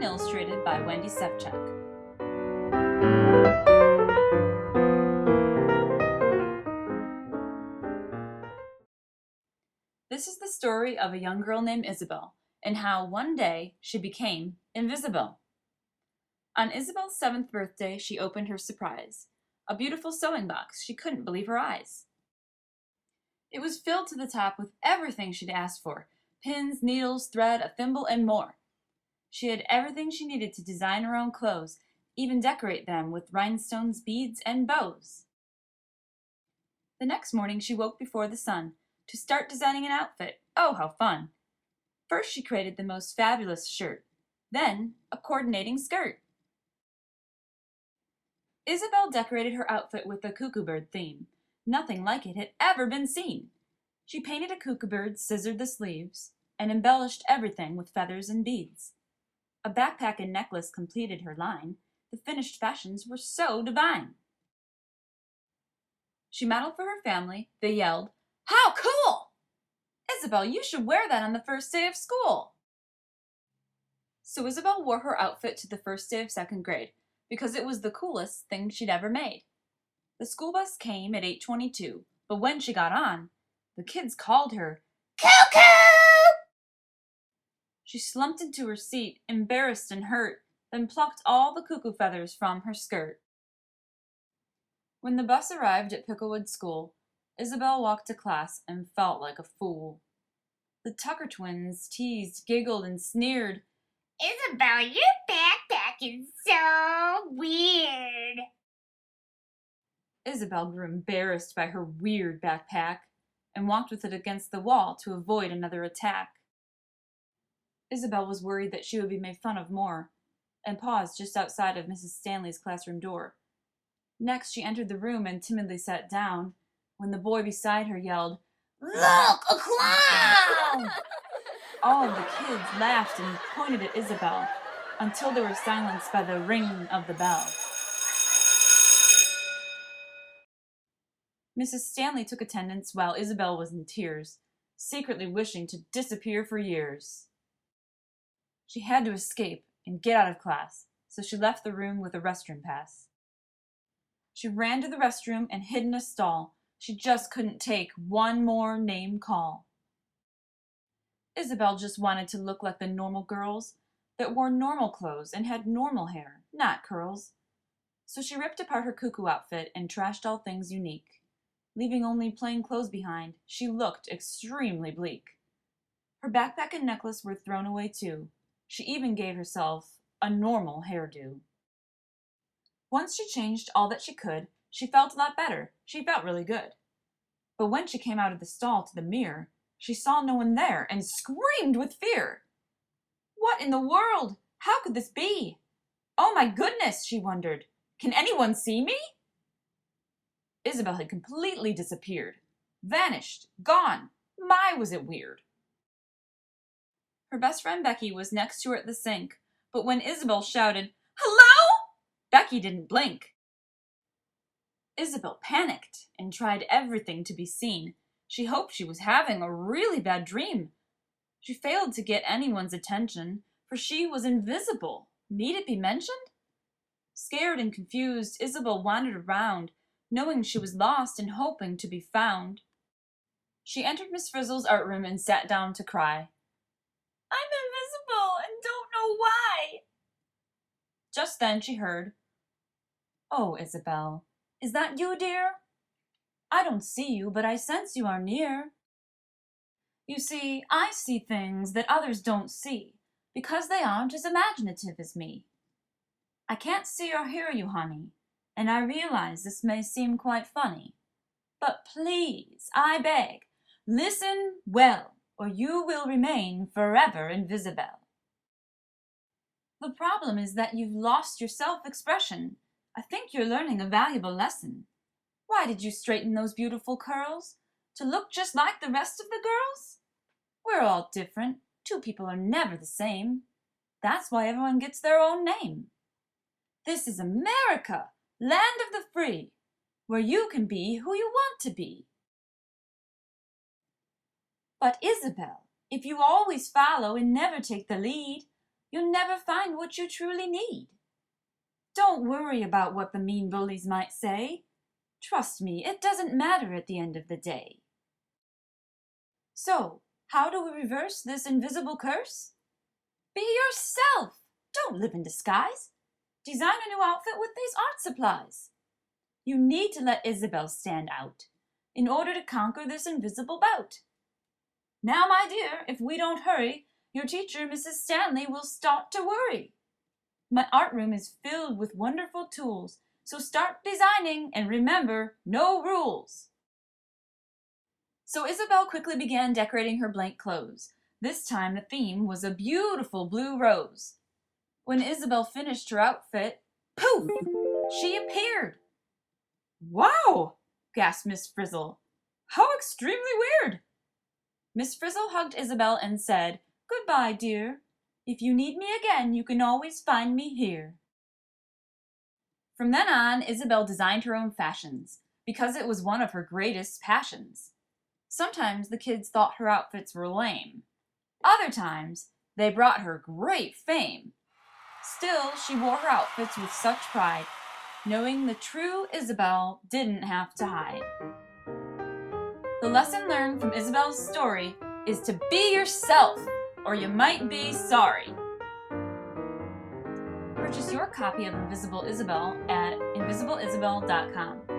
and illustrated by Wendy Sevchuk. This is the story of a young girl named Isabelle and how one day she became invisible. On Isabelle's 7th birthday, she opened her surprise, a beautiful sewing box. She couldn't believe her eyes. It was filled to the top with everything she'd asked for: pins, needles, thread, a thimble, and more. She had everything she needed to design her own clothes, even decorate them with rhinestones, beads, and bows. The next morning she woke before the sun to start designing an outfit. Oh, how fun! First she created the most fabulous shirt, then a coordinating skirt. Isabelle decorated her outfit with a cuckoo bird theme. Nothing like it had ever been seen. She painted a cuckoo bird, scissored the sleeves, and embellished everything with feathers and beads. A backpack and necklace completed her line. The finished fashions were so divine. She modeled for her family. They yelled, "How cool! Isabelle, you should wear that on the first day of school." So Isabelle wore her outfit to the first day of 2nd grade because it was the coolest thing she'd ever made. The school bus came at 8:22, but when she got on, the kids called her Cuckoo! She slumped into her seat, embarrassed and hurt, then plucked all the cuckoo feathers from her skirt. When the bus arrived at Picklewood School, Isabelle walked to class and felt like a fool. The Tucker twins teased, giggled, and sneered. "Isabelle, your backpack is so weird." Isabelle grew embarrassed by her weird backpack and walked with it against the wall to avoid another attack. Isabelle was worried that she would be made fun of more and paused just outside of Mrs. Stanley's classroom door. Next, she entered the room and timidly sat down when the boy beside her yelled, "Look, a clown!" All of the kids laughed and pointed at Isabelle until they were silenced by the ring of the bell. Mrs. Stanley took attendance while Isabelle was in tears, secretly wishing to disappear for years. She had to escape and get out of class, so she left the room with a restroom pass. She ran to the restroom and hid in a stall. She just couldn't take one more name call. Isabelle just wanted to look like the normal girls that wore normal clothes and had normal hair, not curls. So she ripped apart her cuckoo outfit and trashed all things unique. Leaving only plain clothes behind, she looked extremely bleak. Her backpack and necklace were thrown away too. She even gave herself a normal hairdo. Once she changed all that she could, she felt a lot better. She felt really good. But when she came out of the stall to the mirror, she saw no one there and screamed with fear. What in the world? How could this be? Oh my goodness, she wondered. Can anyone see me? Isabelle had completely disappeared. Vanished. Gone. My, was it weird. Her best friend Becky was next to her at the sink, but when Isabelle shouted, "Hello?" Becky didn't blink. Isabelle panicked and tried everything to be seen. She hoped she was having a really bad dream. She failed to get anyone's attention, for she was invisible. Need it be mentioned? Scared and confused, Isabelle wandered around, knowing she was lost and hoping to be found. She entered Miss Frizzle's art room and sat down to cry. "I'm invisible and don't know why." Just then she heard, "Oh, Isabelle, is that you, dear? I don't see you, but I sense you are near. You see, I see things that others don't see, because they aren't as imaginative as me. I can't see or hear you, honey, and I realize this may seem quite funny. But please, I beg, listen well, or you will remain forever invisible. The problem is that you've lost your self-expression. I think you're learning a valuable lesson. Why did you straighten those beautiful curls? To look just like the rest of the girls? We're all different. Two people are never the same. That's why everyone gets their own name. This is America, land of the free, where you can be who you want to be." But Isabelle, if you always follow and never take the lead, you'll never find what you truly need. Don't worry about what the mean bullies might say. Trust me, it doesn't matter at the end of the day. So, how do we reverse this invisible curse? Be yourself! Don't live in disguise. Design a new outfit with these art supplies. You need to let Isabelle stand out in order to conquer this invisible bout. Now, my dear, if we don't hurry, your teacher, Mrs. Stanley, will start to worry. My art room is filled with wonderful tools, so start designing and remember, no rules. So Isabelle quickly began decorating her blank clothes. This time the theme was a beautiful blue rose. When Isabelle finished her outfit, poof! She appeared. Wow! Gasped Miss Frizzle. How extremely weird! Miss Frizzle hugged Isabelle and said, Goodbye, dear. If you need me again, you can always find me here. From then on, Isabelle designed her own fashions, because it was one of her greatest passions. Sometimes the kids thought her outfits were lame. Other times, they brought her great fame. Still, she wore her outfits with such pride, knowing the true Isabelle didn't have to hide. The lesson learned from Isabelle's story is to be yourself, or you might be sorry. Purchase your copy of Invisible Isabelle at invisibleisabelle.com.